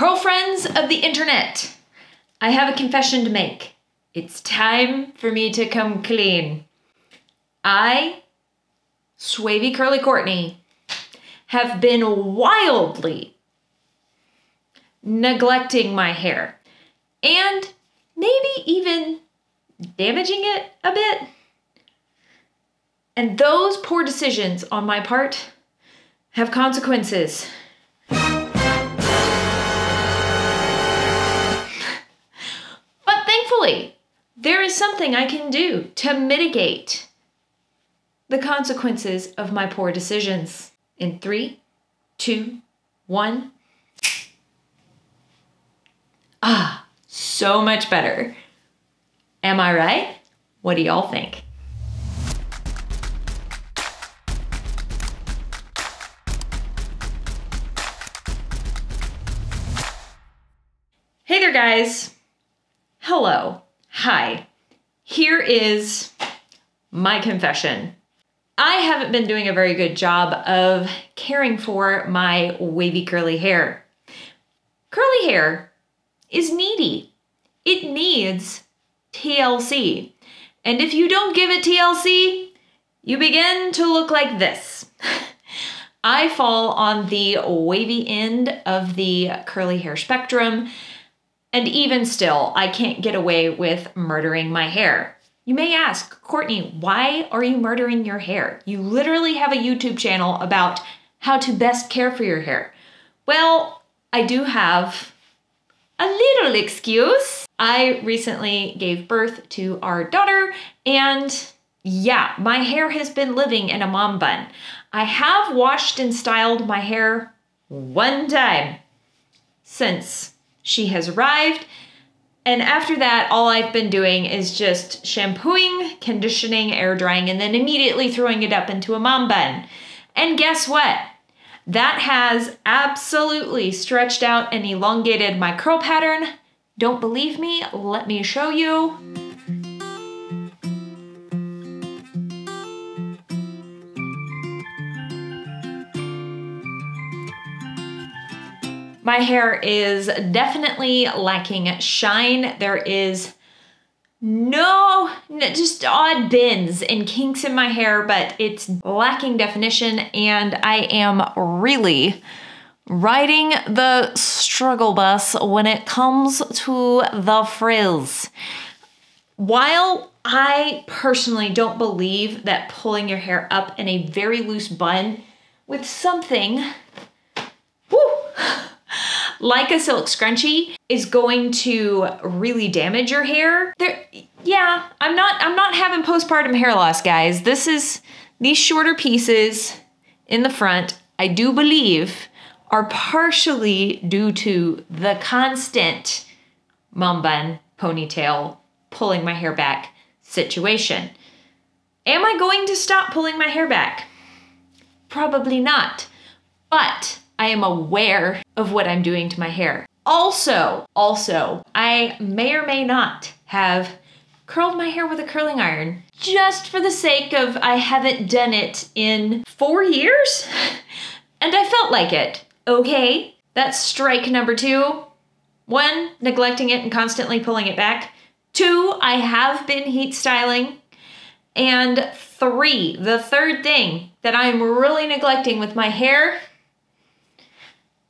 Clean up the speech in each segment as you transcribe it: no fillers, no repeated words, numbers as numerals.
Curl friends of the internet, I have a confession to make. It's time for me to come clean. I, Swavy Curly Courtney, have been wildly neglecting my hair and maybe even damaging it a bit. And those poor decisions on my part have consequences. But thankfully, there is something I can do to mitigate the consequences of my poor decisions. In 3, 2, 1. Ah, so much better. Am I right? What do y'all think? Hey there, guys. Hello. Hi. Here is my confession. I haven't been doing a very good job of caring for my wavy curly hair. Curly hair is needy. It needs TLC. And if you don't give it TLC, you begin to look like this. I fall on the wavy end of the curly hair spectrum. And even still, I can't get away with murdering my hair. You may ask, Courtney, why are you murdering your hair? You literally have a YouTube channel about how to best care for your hair. Well, I do have a little excuse. I recently gave birth to our daughter, and yeah, my hair has been living in a mom bun. I have washed and styled my hair one time since she has arrived. And after that, all I've been doing is just shampooing, conditioning, air drying, and then immediately throwing it up into a mom bun. And guess what? That has absolutely stretched out and elongated my curl pattern. Don't believe me? Let me show you. My hair is definitely lacking shine. There is just odd bends and kinks in my hair, but it's lacking definition, and I am really riding the struggle bus when it comes to the frizz. While I personally don't believe that pulling your hair up in a very loose bun with something, like a silk scrunchie is going to really damage your hair. I'm not having postpartum hair loss, guys. These shorter pieces in the front, I do believe, are partially due to the constant mom bun, ponytail, pulling my hair back situation. Am I going to stop pulling my hair back? Probably not, but I am aware of what I'm doing to my hair. Also, I may or may not have curled my hair with a curling iron just for the sake of I haven't done it in 4 years and I felt like it. Okay, that's strike number 2. 1, neglecting it and constantly pulling it back. 2, I have been heat styling. And 3, the third thing that I'm really neglecting with my hair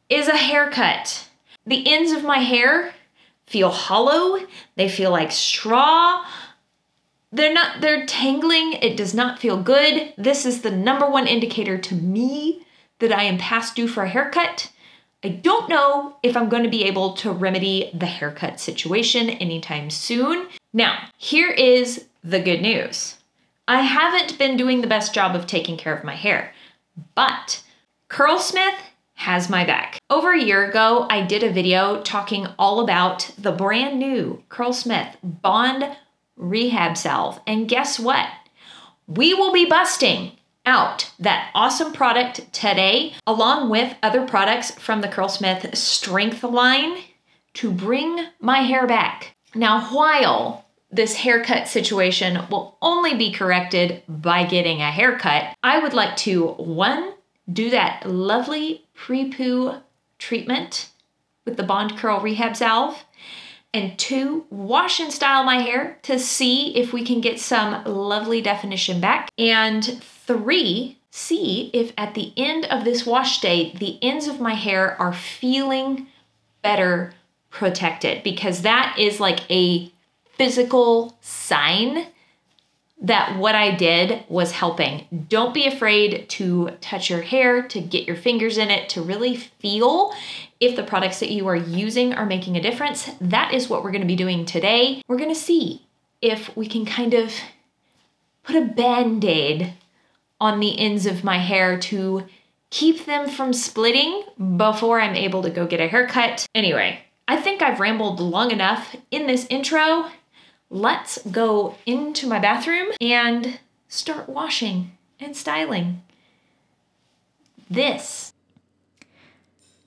is a haircut. The ends of my hair feel hollow. They feel like straw. They're tangling. It does not feel good. This is the #1 indicator to me that I am past due for a haircut. I don't know if I'm going to be able to remedy the haircut situation anytime soon. Now, here is the good news. I haven't been doing the best job of taking care of my hair, but CurlSmith has my back. Over a year ago, I did a video talking all about the brand new CurlSmith Bond Rehab Salve. And guess what? We will be busting out that awesome product today, along with other products from the CurlSmith Strength line to bring my hair back. Now, while this haircut situation will only be corrected by getting a haircut, I would like to, 1, do that lovely pre-poo treatment with the Bond Curl Rehab Salve. And 2, wash and style my hair to see if we can get some lovely definition back. And 3, see if at the end of this wash day, the ends of my hair are feeling better protected, because that is like a physical sign that what I did was helping. Don't be afraid to touch your hair, to get your fingers in it, to really feel if the products that you are using are making a difference. That is what we're gonna be doing today. We're gonna see if we can kind of put a Band-Aid on the ends of my hair to keep them from splitting before I'm able to go get a haircut. Anyway, I think I've rambled long enough in this intro. Let's go into my bathroom and start washing and styling this.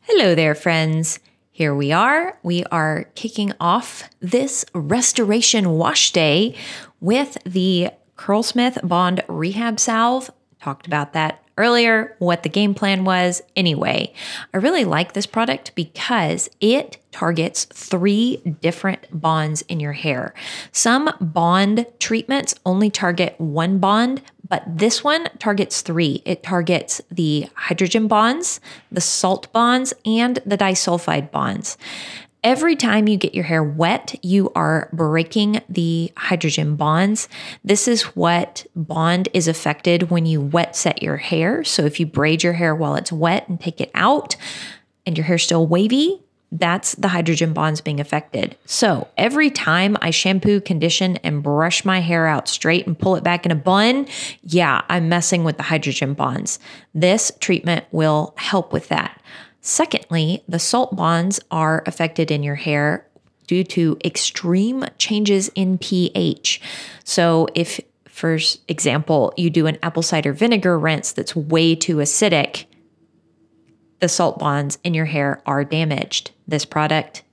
Hello there, friends. Here we are. We are kicking off this restoration wash day with the CurlSmith Bond Rehab Salve. Talked about that earlier, what the game plan was. Anyway, I really like this product because it targets 3 different bonds in your hair. Some bond treatments only target 1 bond, but this one targets 3. It targets the hydrogen bonds, the salt bonds, and the disulfide bonds. Every time you get your hair wet, you are breaking the hydrogen bonds. This is what bond is affected when you wet set your hair. So if you braid your hair while it's wet and take it out and your hair's still wavy, that's the hydrogen bonds being affected. So every time I shampoo, condition, and brush my hair out straight and pull it back in a bun, yeah, I'm messing with the hydrogen bonds. This treatment will help with that. Secondly, the salt bonds are affected in your hair due to extreme changes in pH. So if, for example, you do an apple cider vinegar rinse that's way too acidic, the salt bonds in your hair are damaged. This product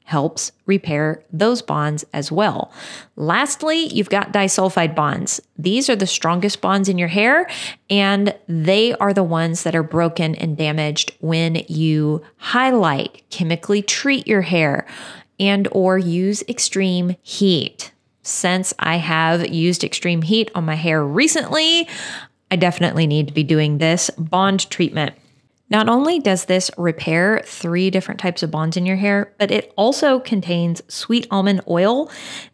helps repair those bonds as well. Lastly, you've got disulfide bonds. These are the strongest bonds in your hair, and they are the ones that are broken and damaged when you highlight, chemically treat your hair, and or use extreme heat. Since I have used extreme heat on my hair recently, I definitely need to be doing this bond treatment. Not only does this repair 3 different types of bonds in your hair, but it also contains sweet almond oil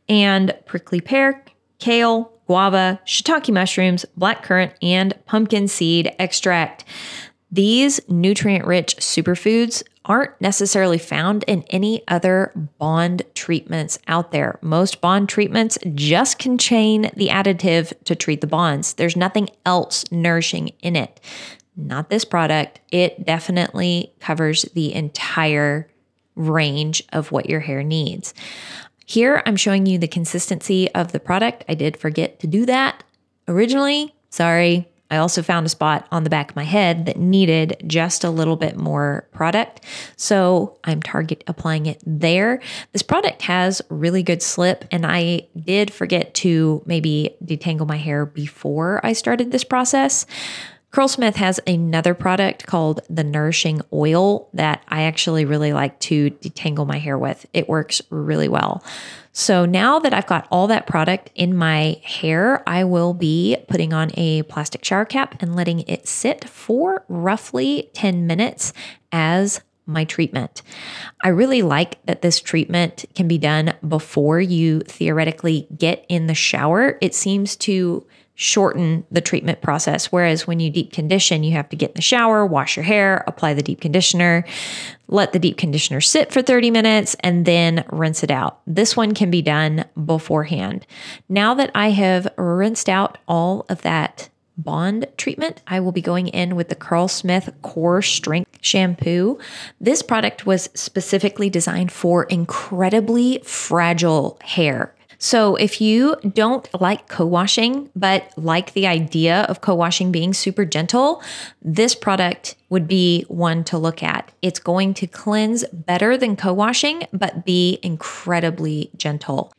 and prickly pear, kale, guava, shiitake mushrooms, blackcurrant, and pumpkin seed extract. These nutrient-rich superfoods aren't necessarily found in any other bond treatments out there. Most bond treatments just contain the additive to treat the bonds. There's nothing else nourishing in it. Not this product. It definitely covers the entire range of what your hair needs. Here, I'm showing you the consistency of the product. I did forget to do that originally. Sorry. I also found a spot on the back of my head that needed just a little bit more product. So I'm applying it there. This product has really good slip, and I did forget to maybe detangle my hair before I started this process. CurlSmith has another product called the Nourishing Oil that I actually really like to detangle my hair with. It works really well. So now that I've got all that product in my hair, I will be putting on a plastic shower cap and letting it sit for roughly 10 minutes as my treatment. I really like that this treatment can be done before you theoretically get in the shower. It seems to shorten the treatment process. Whereas when you deep condition, you have to get in the shower, wash your hair, apply the deep conditioner, let the deep conditioner sit for 30 minutes, and then rinse it out. This one can be done beforehand. Now that I have rinsed out all of that bond treatment, I will be going in with the CurlSmith Core Strength Shampoo. This product was specifically designed for incredibly fragile hair. So if you don't like co-washing, but like the idea of co-washing being super gentle, this product would be one to look at. It's going to cleanse better than co-washing, but be incredibly gentle.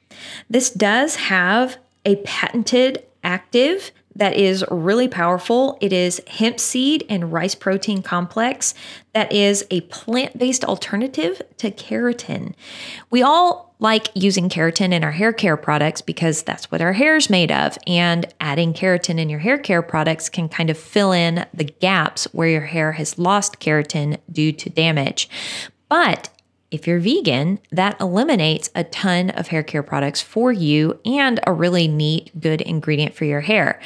This does have a patented active that is really powerful. It is hemp seed and rice protein complex that is a plant-based alternative to keratin. We all like using keratin in our hair care products because that's what our hair is made of. And adding keratin in your hair care products can kind of fill in the gaps where your hair has lost keratin due to damage. But if you're vegan, that eliminates a ton of hair care products for you and a really neat, good ingredient for your hair.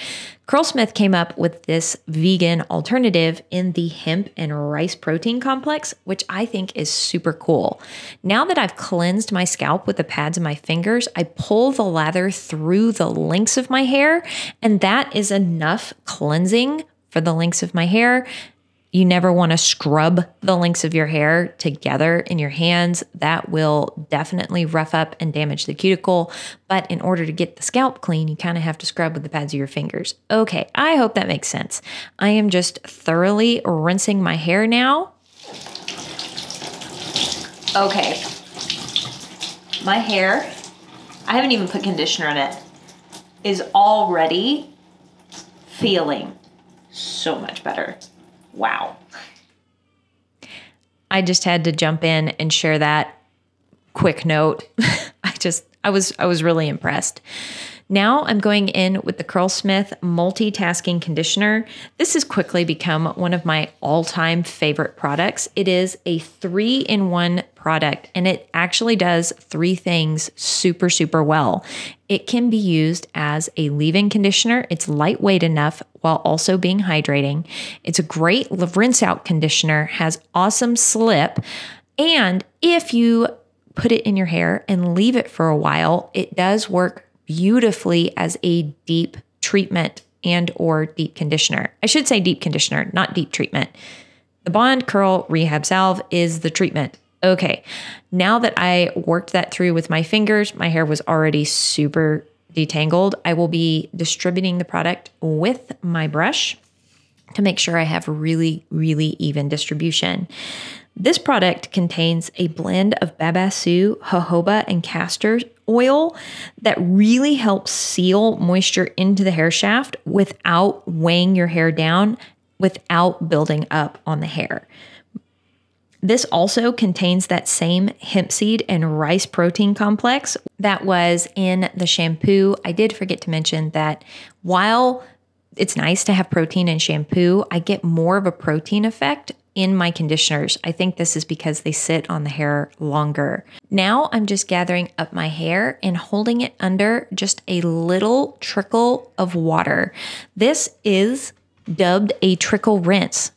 CurlSmith came up with this vegan alternative in the hemp and rice protein complex, which I think is super cool. Now that I've cleansed my scalp with the pads of my fingers, I pull the lather through the links of my hair, and that is enough cleansing for the links of my hair. You never want to scrub the links of your hair together in your hands. That will definitely rough up and damage the cuticle. But in order to get the scalp clean, you kind of have to scrub with the pads of your fingers. Okay, I hope that makes sense. I am just thoroughly rinsing my hair now. Okay, my hair, I haven't even put conditioner in it, is already feeling so much better. Wow. I just had to jump in and share that quick note. I was really impressed. Now I'm going in with the CurlSmith multitasking conditioner. This has quickly become one of my all-time favorite products. It is a 3-in-1 product, and it actually does 3 things super, super well. It can be used as a leave-in conditioner. It's lightweight enough while also being hydrating. It's a great rinse-out conditioner, has awesome slip, and if you put it in your hair and leave it for a while, it does work beautifully as a deep treatment and or deep conditioner. I should say deep conditioner, not deep treatment. The Bond Curl Rehab Salve is the treatment. Okay, now that I worked that through with my fingers, my hair was already super detangled. I will be distributing the product with my brush to make sure I have really, really even distribution. This product contains a blend of babassu, jojoba, and castor oil that really helps seal moisture into the hair shaft without weighing your hair down, without building up on the hair. This also contains that same hemp seed and rice protein complex that was in the shampoo. I did forget to mention that while it's nice to have protein in shampoo, I get more of a protein effect in my conditioners. I think this is because they sit on the hair longer. Now I'm just gathering up my hair and holding it under just a little trickle of water. This is dubbed a trickle rinse,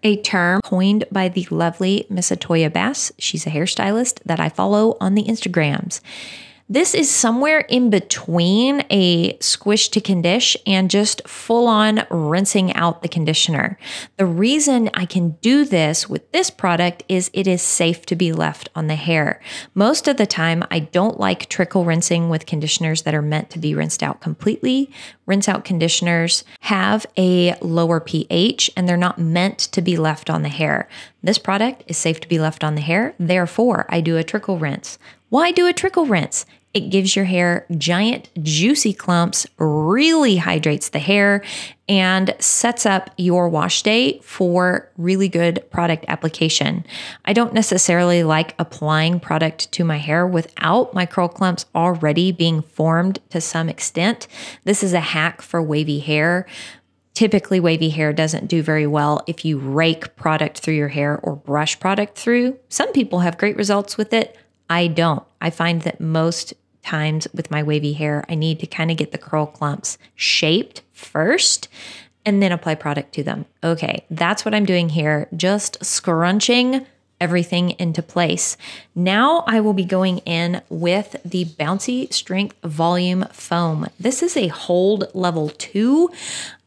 a term coined by the lovely Miss Atoya Bass. She's a hairstylist that I follow on the Instagrams. This is somewhere in between a squish to condish and just full on rinsing out the conditioner. The reason I can do this with this product is it is safe to be left on the hair. Most of the time, I don't like trickle rinsing with conditioners that are meant to be rinsed out completely. Rinse out conditioners have a lower pH and they're not meant to be left on the hair. This product is safe to be left on the hair. Therefore, I do a trickle rinse. Why do a trickle rinse? It gives your hair giant, juicy clumps, really hydrates the hair, and sets up your wash day for really good product application. I don't necessarily like applying product to my hair without my curl clumps already being formed to some extent. This is a hack for wavy hair. Typically, wavy hair doesn't do very well if you rake product through your hair or brush product through. Some people have great results with it. I don't. I find that most times with my wavy hair, I need to kind of get the curl clumps shaped first and then apply product to them. Okay, that's what I'm doing here, just scrunching everything into place. Now I will be going in with the Bouncy Strength Volume Foam. This is a hold level 2,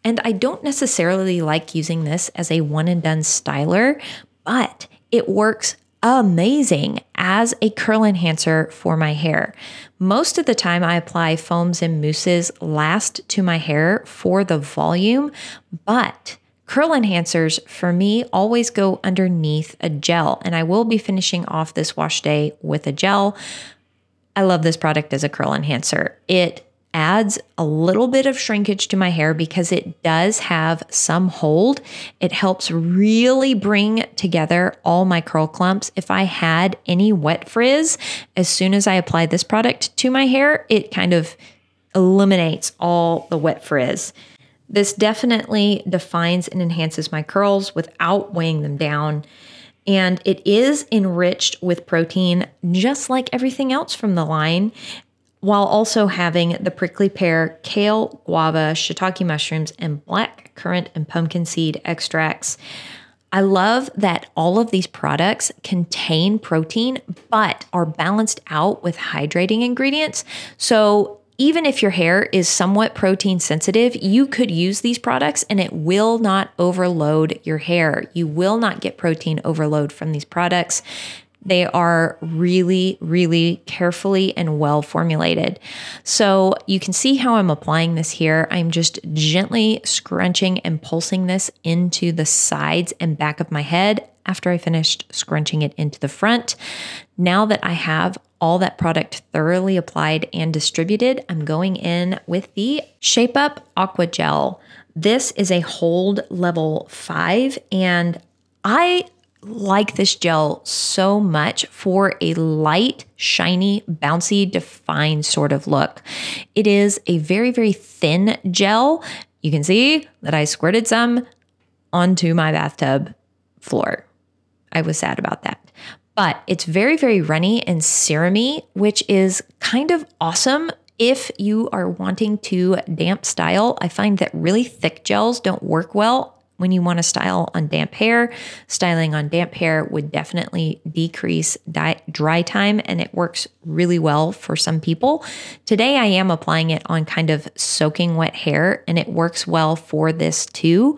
and I don't necessarily like using this as a one and done styler, but it works amazing as a curl enhancer for my hair. Most of the time I apply foams and mousses last to my hair for the volume, but curl enhancers for me always go underneath a gel, and I will be finishing off this wash day with a gel. I love this product as a curl enhancer. It adds a little bit of shrinkage to my hair because it does have some hold. It helps really bring together all my curl clumps. If I had any wet frizz, as soon as I apply this product to my hair, it kind of eliminates all the wet frizz. This definitely defines and enhances my curls without weighing them down. And it is enriched with protein, just like everything else from the line, while also having the prickly pear, kale, guava, shiitake mushrooms, and black currant and pumpkin seed extracts. I love that all of these products contain protein, but are balanced out with hydrating ingredients. So even if your hair is somewhat protein sensitive, you could use these products and it will not overload your hair. You will not get protein overload from these products. They are really, really carefully and well formulated. So you can see how I'm applying this here. I'm just gently scrunching and pulsing this into the sides and back of my head after I finished scrunching it into the front. Now that I have all that product thoroughly applied and distributed, I'm going in with the Shape Up Aqua Gel. This is a hold level 5, and I like this gel so much for a light, shiny, bouncy, defined sort of look. It is a very, very thin gel. You can see that I squirted some onto my bathtub floor. I was sad about that. But it's very, very runny and serum-y, which is kind of awesome if you are wanting to damp style. I find that really thick gels don't work well when you want to style on damp hair. Styling on damp hair would definitely decrease dry time, and it works really well for some people. Today I am applying it on kind of soaking wet hair, and it works well for this too.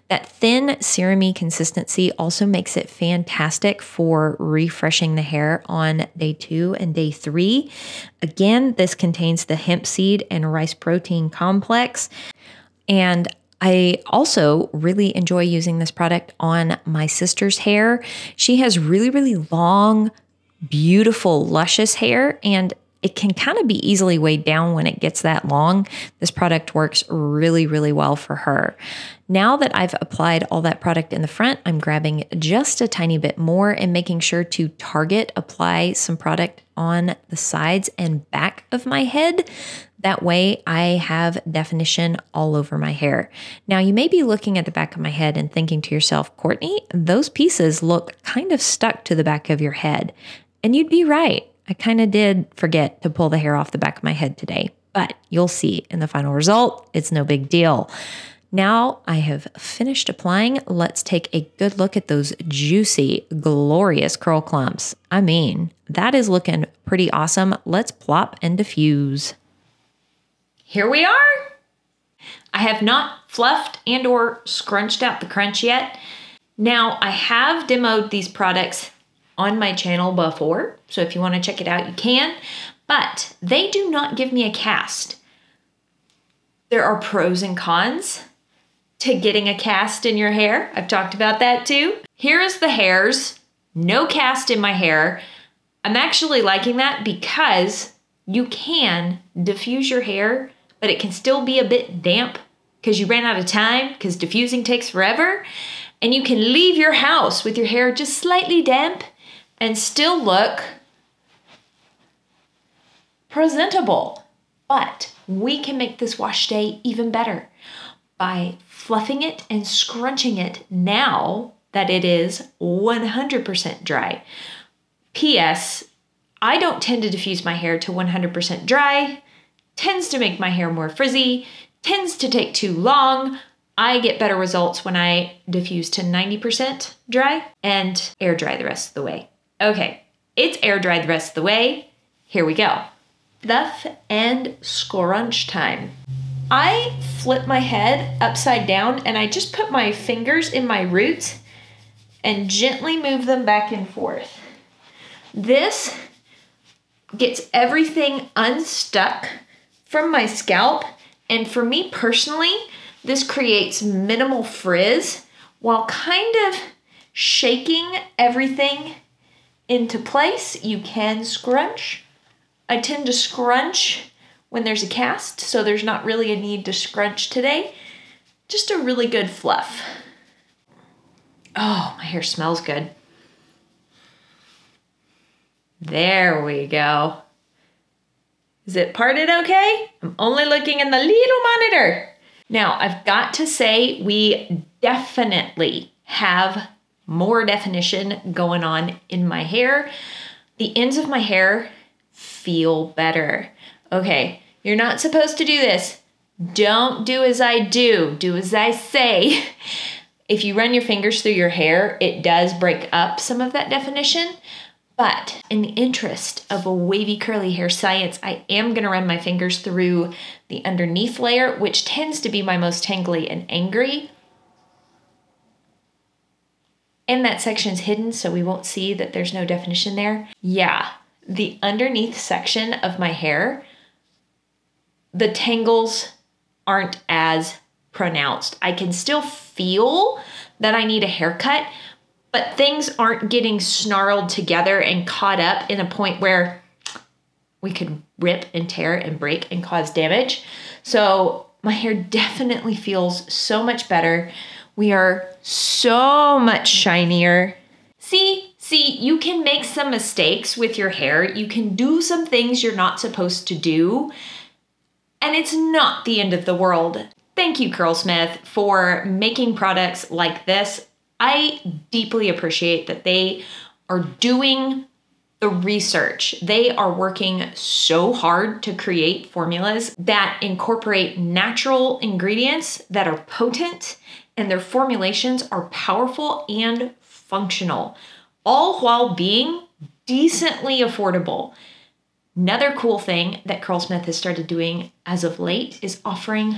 That thin serum-y consistency also makes it fantastic for refreshing the hair on day 2 and day 3. Again, this contains the hemp seed and rice protein complex, and I also really enjoy using this product on my sister's hair. She has really, really long, beautiful, luscious hair, and it can kind of be easily weighed down when it gets that long. This product works really, really well for her. Now that I've applied all that product in the front, I'm grabbing just a tiny bit more and making sure to target apply some product on the sides and back of my head. That way I have definition all over my hair. Now you may be looking at the back of my head and thinking to yourself, Courtney, those pieces look kind of stuck to the back of your head. And you'd be right. I kind of did forget to pull the hair off the back of my head today, but you'll see in the final result, it's no big deal. Now I have finished applying. Let's take a good look at those juicy, glorious curl clumps. I mean, that is looking pretty awesome. Let's plop and diffuse. Here we are. I have not fluffed and or scrunched out the crunch yet. Now I have demoed these products on my channel before, so if you want to check it out, you can, but they do not give me a cast. There are pros and cons to getting a cast in your hair. I've talked about that too. Here is the hairs, no cast in my hair. I'm actually liking that because you can diffuse your hair, but it can still be a bit damp because you ran out of time, because diffusing takes forever. And you can leave your house with your hair just slightly damp and still look presentable. But we can make this wash day even better by fluffing it and scrunching it now that it is 100% dry. P.S. I don't tend to diffuse my hair to 100% dry. Tends to make my hair more frizzy, tends to take too long. I get better results when I diffuse to 90% dry and air dry the rest of the way. Okay, it's air dry the rest of the way. Here we go. Fluff and scrunch time. I flip my head upside down and I just put my fingers in my roots and gently move them back and forth. This gets everything unstuck from my scalp, and for me personally, this creates minimal frizz while kind of shaking everything into place. You can scrunch. I tend to scrunch when there's a cast, so there's not really a need to scrunch today. Just a really good fluff. Oh, my hair smells good. There we go. Is it parted okay? I'm only looking in the little monitor. Now, I've got to say, we definitely have more definition going on in my hair. The ends of my hair feel better. Okay, you're not supposed to do this. Don't do as I do. Do as I say. If you run your fingers through your hair, it does break up some of that definition. But in the interest of a wavy curly hair science, I am going to run my fingers through the underneath layer, which tends to be my most tangly and angry. And that section's hidden, so we won't see that there's no definition there. Yeah, the underneath section of my hair, the tangles aren't as pronounced. I can still feel that I need a haircut, but things aren't getting snarled together and caught up in a point where we could rip and tear and break and cause damage. So my hair definitely feels so much better. We are so much shinier. See, you can make some mistakes with your hair. You can do some things you're not supposed to do, and it's not the end of the world. Thank you, CurlSmith, for making products like this. I deeply appreciate that they are doing the research. They are working so hard to create formulas that incorporate natural ingredients that are potent, and their formulations are powerful and functional, all while being decently affordable. Another cool thing that CurlSmith has started doing as of late is offering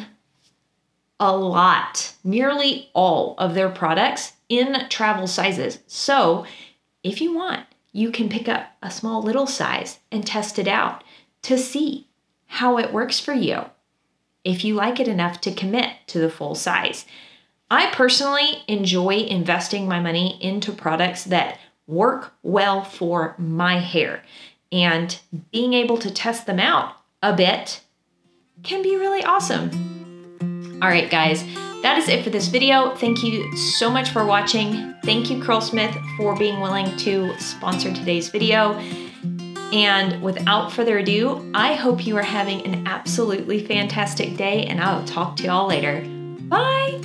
a lot, nearly all of their products in travel sizes. So if you want, you can pick up a small little size and test it out to see how it works for you, if you like it enough to commit to the full size. I personally enjoy investing my money into products that work well for my hair, and being able to test them out a bit can be really awesome. All right, guys, that is it for this video. Thank you so much for watching. Thank you, CurlSmith, for being willing to sponsor today's video. And without further ado, I hope you are having an absolutely fantastic day, and I'll talk to y'all later. Bye.